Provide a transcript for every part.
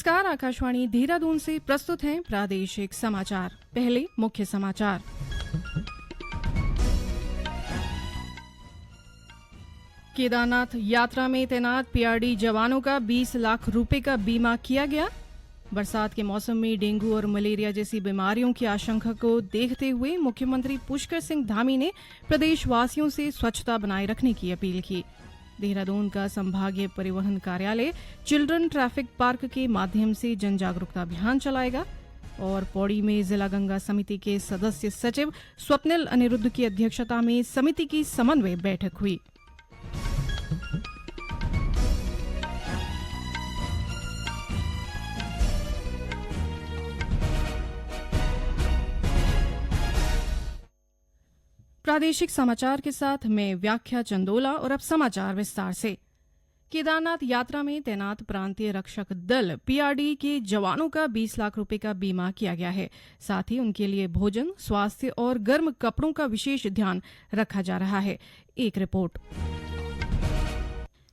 नमस्कार, आकाशवाणी देहरादून से प्रस्तुत हैं प्रादेशिक समाचार। पहले मुख्य समाचार। केदारनाथ यात्रा में तैनात पीआरडी जवानों का 20 लाख रुपए का बीमा किया गया। बरसात के मौसम में डेंगू और मलेरिया जैसी बीमारियों की आशंका को देखते हुए मुख्यमंत्री पुष्कर सिंह धामी ने प्रदेशवासियों से स्वच्छता बनाए रखने की अपील की। देहरादून का संभागीय परिवहन कार्यालय चिल्ड्रन ट्रैफिक पार्क के माध्यम से जन जागरूकता अभियान चलाएगा। और पौड़ी में जिला गंगा समिति के सदस्य सचिव स्वप्निल अनिरुद्ध की अध्यक्षता में समिति की समन्वय बैठक हुई। प्रादेशिक समाचार के साथ मैं व्याख्या चंदोला और अब समाचार विस्तार से। केदारनाथ यात्रा में तैनात प्रांतीय रक्षक दल पीआरडी के जवानों का 20 लाख रुपए का बीमा किया गया है। साथ ही उनके लिए भोजन, स्वास्थ्य और गर्म कपड़ों का विशेष ध्यान रखा जा रहा है। एक रिपोर्ट।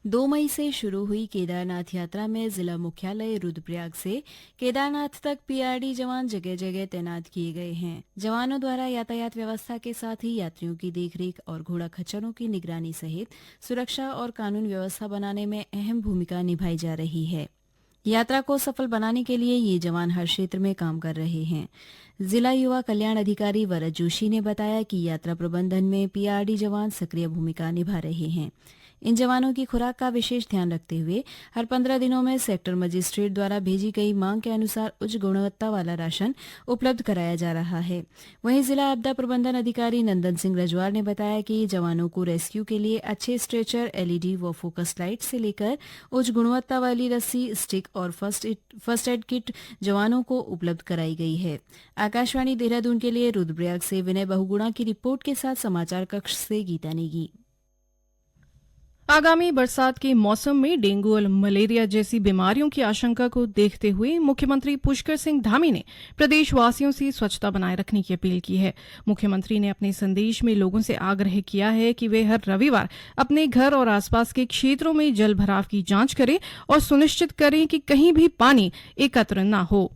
2 मई से शुरू हुई केदारनाथ यात्रा में जिला मुख्यालय रुद्रप्रयाग से केदारनाथ तक पीआरडी जवान जगह जगह तैनात किए गए हैं। जवानों द्वारा यातायात व्यवस्था के साथ ही यात्रियों की देखरेख और घोड़ा खच्चरों की निगरानी सहित सुरक्षा और कानून व्यवस्था बनाने में अहम भूमिका निभाई जा रही है। यात्रा को सफल बनाने के लिए ये जवान हर क्षेत्र में काम कर रहे हैं। जिला युवा कल्याण अधिकारी वरद जोशी ने बताया कि यात्रा प्रबंधन में पीआरडी जवान सक्रिय भूमिका निभा रहे हैं। इन जवानों की खुराक का विशेष ध्यान रखते हुए हर 15 दिनों में सेक्टर मजिस्ट्रेट द्वारा भेजी गई मांग के अनुसार उच्च गुणवत्ता वाला राशन उपलब्ध कराया जा रहा है। वहीं जिला आपदा प्रबंधन अधिकारी नंदन सिंह रजवार ने बताया कि जवानों को रेस्क्यू के लिए अच्छे स्ट्रेचर, एलईडी व फोकस लाइट से लेकर उच्च गुणवत्ता वाली रस्सी, स्टिक और फर्स्ट एड किट जवानों को उपलब्ध कराई गई है। आकाशवाणी देहरादून के लिए रुद्रप्रयाग से विनय बहुगुणा की रिपोर्ट के साथ समाचार कक्ष से गीता नेगी। आगामी बरसात के मौसम में डेंगू और मलेरिया जैसी बीमारियों की आशंका को देखते हुए मुख्यमंत्री पुष्कर सिंह धामी ने प्रदेशवासियों से स्वच्छता बनाए रखने की अपील की है। मुख्यमंत्री ने अपने संदेश में लोगों से आग्रह किया है कि वे हर रविवार अपने घर और आसपास के क्षेत्रों में जल भराव की जांच करें और सुनिश्चित करें कि कहीं भी पानी एकत्र न हो।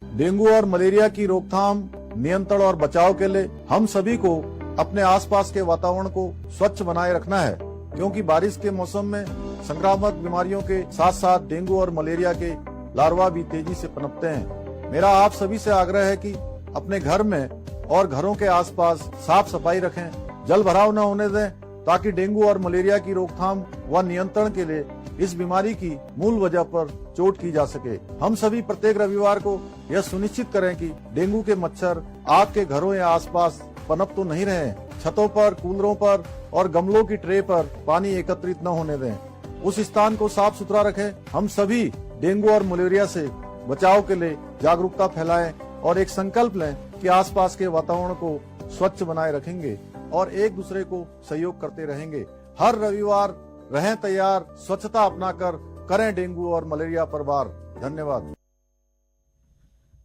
डेंगू और मलेरिया की रोकथाम, नियंत्रण और बचाव के लिए हम सभी को अपने आसपास के वातावरण को स्वच्छ बनाए रखना है, क्योंकि बारिश के मौसम में संक्रामक बीमारियों के साथ साथ डेंगू और मलेरिया के लार्वा भी तेजी से पनपते हैं। मेरा आप सभी से आग्रह है कि अपने घर में और घरों के आसपास साफ सफाई रखें, जल भराव न होने दें, ताकि डेंगू और मलेरिया की रोकथाम व नियंत्रण के लिए इस बीमारी की मूल वजह पर चोट की जा सके। हम सभी प्रत्येक रविवार को यह सुनिश्चित करें कि डेंगू के मच्छर आपके घरों या आसपास पनप तो नहीं रहे। छतों पर, कूलरों पर और गमलों की ट्रे पर पानी एकत्रित न होने दें। उस स्थान को साफ सुथरा रखें। हम सभी डेंगू और मलेरिया से बचाव के लिए जागरूकता फैलाएं और एक संकल्प लें कि आसपास के वातावरण को स्वच्छ बनाए रखेंगे और एक दूसरे को सहयोग करते रहेंगे। हर रविवार रहें तैयार, स्वच्छता अपनाकर करें डेंगू और मलेरिया पर वार। धन्यवाद।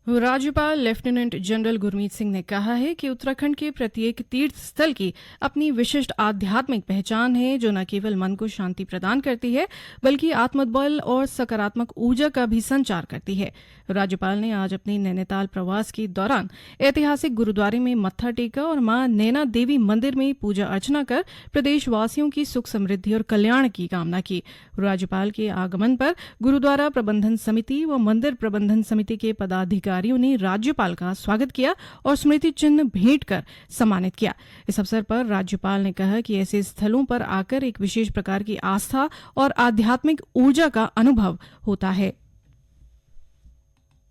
राज्यपाल लेफ्टिनेंट जनरल गुरमीत सिंह ने कहा है कि उत्तराखंड के प्रत्येक तीर्थ स्थल की अपनी विशिष्ट आध्यात्मिक पहचान है, जो न केवल मन को शांति प्रदान करती है बल्कि आत्मबल और सकारात्मक ऊर्जा का भी संचार करती है। राज्यपाल ने आज अपने नैनीताल प्रवास के दौरान ऐतिहासिक गुरुद्वारे में मत्था टेका और मां नैना देवी मंदिर में पूजा अर्चना कर प्रदेशवासियों की सुख समृद्धि और कल्याण की कामना की। राज्यपाल के आगमन पर गुरुद्वारा प्रबंधन समिति व मंदिर प्रबंधन समिति के पदाधिकारियों ने राज्यपाल का स्वागत किया और स्मृति चिन्ह भेंट कर सम्मानित किया। इस अवसर पर राज्यपाल ने कहा कि ऐसे स्थलों पर आकर एक विशेष प्रकार की आस्था और आध्यात्मिक ऊर्जा का अनुभव होता है।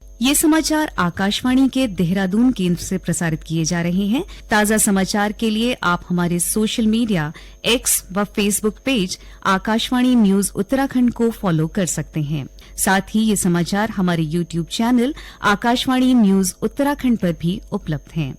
ये समाचार आकाशवाणी के देहरादून केंद्र से प्रसारित किए जा रहे हैं। ताजा समाचार के लिए आप हमारे सोशल मीडिया एक्स व Facebook page Akashvani news Uttarakhand को फॉलो कर सकते हैं। साथ ही ये समाचार हमारे YouTube channel Akashvani news Uttarakhand पर भी उपलब्ध हैं।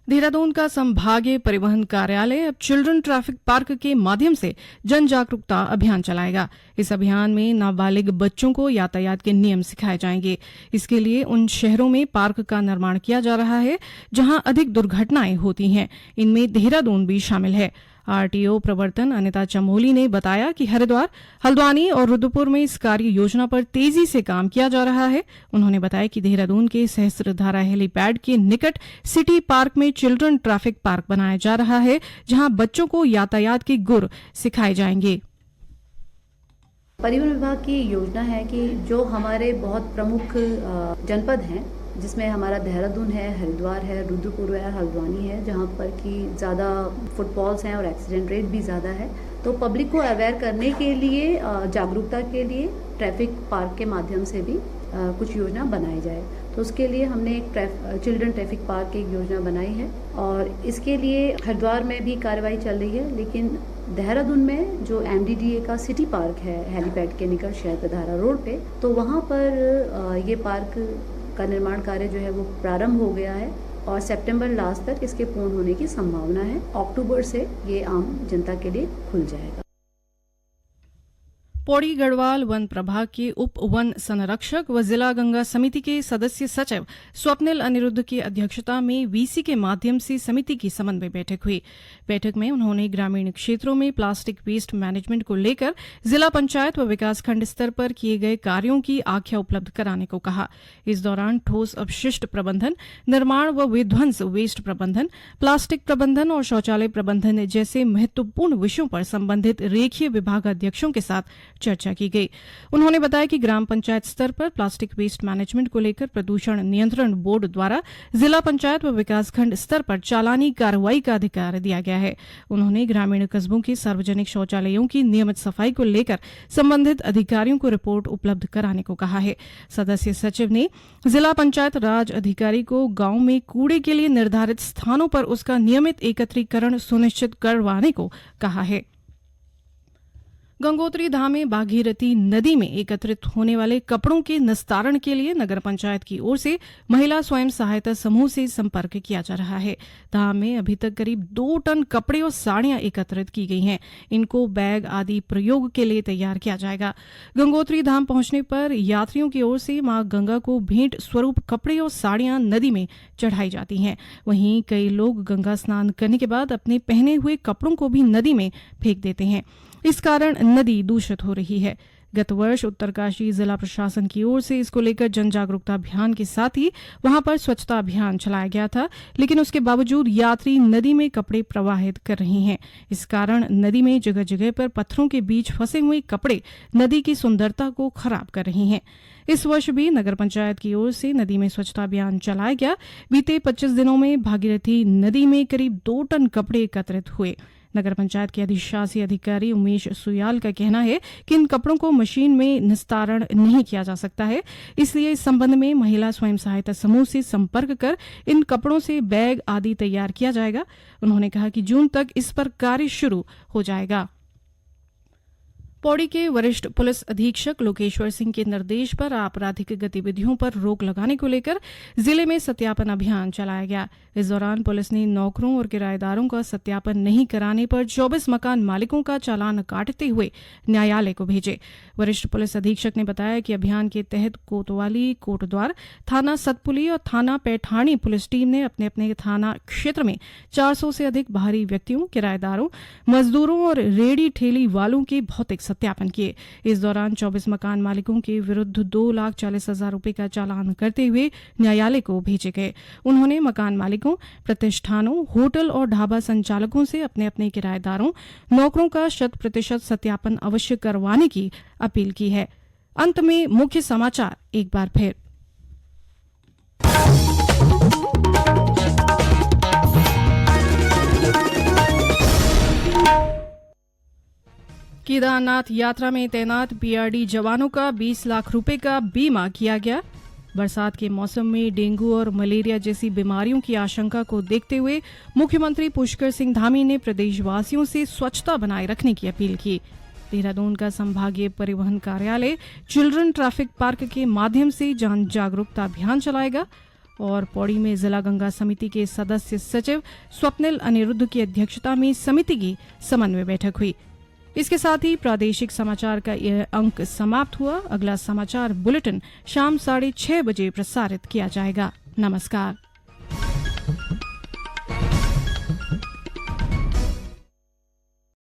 देहरादून का संभागीय परिवहन कार्यालय अब चिल्ड्रन ट्रैफिक पार्क के माध्यम से जन जागरूकता अभियान चलाएगा। इस अभियान में नाबालिग बच्चों को यातायात के नियम सिखाए जाएंगे। इसके लिए उन शहरों में पार्क का निर्माण किया जा रहा है जहां अधिक दुर्घटनाएं होती हैं। इनमें देहरादून भी शामिल है। आरटीओ प्रवर्तन अनिता चमोली ने बताया कि हरिद्वार, हल्द्वानी और रुद्रपुर में इस कार्य योजना पर तेजी से काम किया जा रहा है। उन्होंने बताया कि देहरादून के सहस्त्रधारा हेलीपैड के निकट सिटी पार्क में चिल्ड्रन ट्रैफिक पार्क बनाया जा रहा है, जहां बच्चों को यातायात के गुर सिखाए जाएंगे। परिवहन विभाग की योजना है कि जो हमारे बहुत प्रमुख जनपद हैं, जिसमें हमारा देहरादून है, हरिद्वार है, रुद्रपुर है, हल्द्वानी है, जहाँ पर कि ज़्यादा फुटफॉल्स हैं और एक्सीडेंट रेट भी ज़्यादा है, तो पब्लिक को अवेयर करने के लिए, जागरूकता के लिए ट्रैफिक पार्क के माध्यम से भी कुछ योजना बनाई जाए। तो उसके लिए हमने एक चिल्ड्रन ट्रैफिक पार्क की एक योजना बनाई है और इसके लिए हरिद्वार में भी कार्रवाई चल रही है, लेकिन देहरादून में जो MDDA का सिटी पार्क है हेलीपैड के निकट सहस्त्रधारा रोड पे, तो वहाँ पर ये पार्क का निर्माण कार्य जो है वो प्रारंभ हो गया है और सितंबर लास्ट तक इसके पूर्ण होने की संभावना है। अक्टूबर से ये आम जनता के लिए खुल जाएगा। पौड़ी गढ़वाल वन प्रभाग के उप वन संरक्षक व जिला गंगा समिति के सदस्य सचिव स्वप्निल अनिरुद्ध की अध्यक्षता में वीसी के माध्यम से समिति की समन्वय बैठक हुई। बैठक में उन्होंने ग्रामीण क्षेत्रों में प्लास्टिक वेस्ट मैनेजमेंट को लेकर जिला पंचायत व विकासखंड स्तर पर किए गए कार्यों की आख्या उपलब्ध कराने को कहा। इस दौरान ठोस अपशिष्ट प्रबंधन, निर्माण व विध्वंस वेस्ट प्रबंधन, प्लास्टिक प्रबंधन और शौचालय प्रबंधन जैसे महत्वपूर्ण विषयों पर संबंधित रेखीय विभागाध्यक्षों के साथ चर्चा की गई। उन्होंने बताया कि ग्राम पंचायत स्तर पर प्लास्टिक वेस्ट मैनेजमेंट को लेकर प्रदूषण नियंत्रण बोर्ड द्वारा जिला पंचायत व विकासखंड स्तर पर चालानी कार्रवाई का अधिकार दिया गया है। उन्होंने ग्रामीण कस्बों के सार्वजनिक शौचालयों की नियमित सफाई को लेकर संबंधित अधिकारियों को रिपोर्ट उपलब्ध कराने को कहा है। सदस्य सचिव ने जिला पंचायत राज अधिकारी को गांव में कूड़े के लिए निर्धारित स्थानों पर उसका नियमित एकत्रीकरण सुनिश्चित करवाने को कहा है। गंगोत्री धाम में भागीरथी नदी में एकत्रित होने वाले कपड़ों के निस्तारण के लिए नगर पंचायत की ओर से महिला स्वयं सहायता समूह से संपर्क किया जा रहा है। धाम में अभी तक करीब 2 टन कपड़े और साड़ियां एकत्रित की गई हैं। इनको बैग आदि प्रयोग के लिए तैयार किया जाएगा। गंगोत्री धाम पहुंचने पर यात्रियों की ओर से मां गंगा को भेंट स्वरूप कपड़े और साड़ियां नदी में चढ़ाई जाती हैं। वहीं कई लोग गंगा स्नान करने के बाद अपने पहने हुए कपड़ों को भी नदी में फेंक देते हैं। इस कारण नदी दूषित हो रही है। गत वर्ष उत्तरकाशी जिला प्रशासन की ओर से इसको लेकर जन जागरूकता अभियान के साथ ही वहां पर स्वच्छता अभियान चलाया गया था, लेकिन उसके बावजूद यात्री नदी में कपड़े प्रवाहित कर रहे हैं। इस कारण नदी में जगह जगह पर पत्थरों के बीच फंसे हुए कपड़े नदी की सुंदरता को खराब कर रहे हैं। इस वर्ष भी नगर पंचायत की ओर से नदी में स्वच्छता अभियान चलाया गया। बीते 25 दिनों में भागीरथी नदी में करीब 2 टन कपड़े एकत्रित हुए। नगर पंचायत के अधिशासी अधिकारी उमेश सुयाल का कहना है कि इन कपड़ों को मशीन में निस्तारण नहीं किया जा सकता है, इसलिए इस संबंध में महिला स्वयं सहायता समूह से संपर्क कर इन कपड़ों से बैग आदि तैयार किया जाएगा। उन्होंने कहा कि जून तक इस पर कार्य शुरू हो जाएगा। पौड़ी के वरिष्ठ पुलिस अधीक्षक लोकेश्वर सिंह के निर्देश पर आपराधिक गतिविधियों पर रोक लगाने को लेकर जिले में सत्यापन अभियान चलाया गया। इस दौरान पुलिस ने नौकरों और किराएदारों का सत्यापन नहीं कराने पर 24 मकान मालिकों का चालान काटते हुए न्यायालय को भेजे। वरिष्ठ पुलिस अधीक्षक ने बताया कि अभियान के तहत कोतवाली, कोटद्वार, थाना सतपुली और थाना पैठाणी पुलिस टीम ने अपने अपने थाना क्षेत्र में 400 से अधिक बाहरी व्यक्तियों, किराएदारों, मजदूरों और रेडी ठेली वालों के भौतिक सत्यापन किए। इस दौरान 24 मकान मालिकों के विरुद्ध 2,40,000 रुपए का चालान करते हुए न्यायालय को भेजे गए। उन्होंने मकान मालिकों, प्रतिष्ठानों, होटल और ढाबा संचालकों से अपने अपने किराएदारों, नौकरों का 100% सत्यापन अवश्य करवाने की अपील की है। अंत में मुख्य समाचार एक बार फिर। केदारनाथ यात्रा में तैनात पीआरडी जवानों का 20 लाख रुपए का बीमा किया गया। बरसात के मौसम में डेंगू और मलेरिया जैसी बीमारियों की आशंका को देखते हुए मुख्यमंत्री पुष्कर सिंह धामी ने प्रदेशवासियों से स्वच्छता बनाए रखने की अपील की। देहरादून का संभागीय परिवहन कार्यालय चिल्ड्रन ट्रैफिक पार्क के माध्यम से जन जागरूकता अभियान चलाएगा। और पौड़ी में जिला गंगा समिति के सदस्य सचिव स्वप्निल अनिरुद्ध की अध्यक्षता में समिति की समन्वय बैठक हुई। इसके साथ ही प्रादेशिक समाचार का यह अंक समाप्त हुआ। अगला समाचार बुलेटिन शाम 6:30 बजे प्रसारित किया जाएगा। नमस्कार।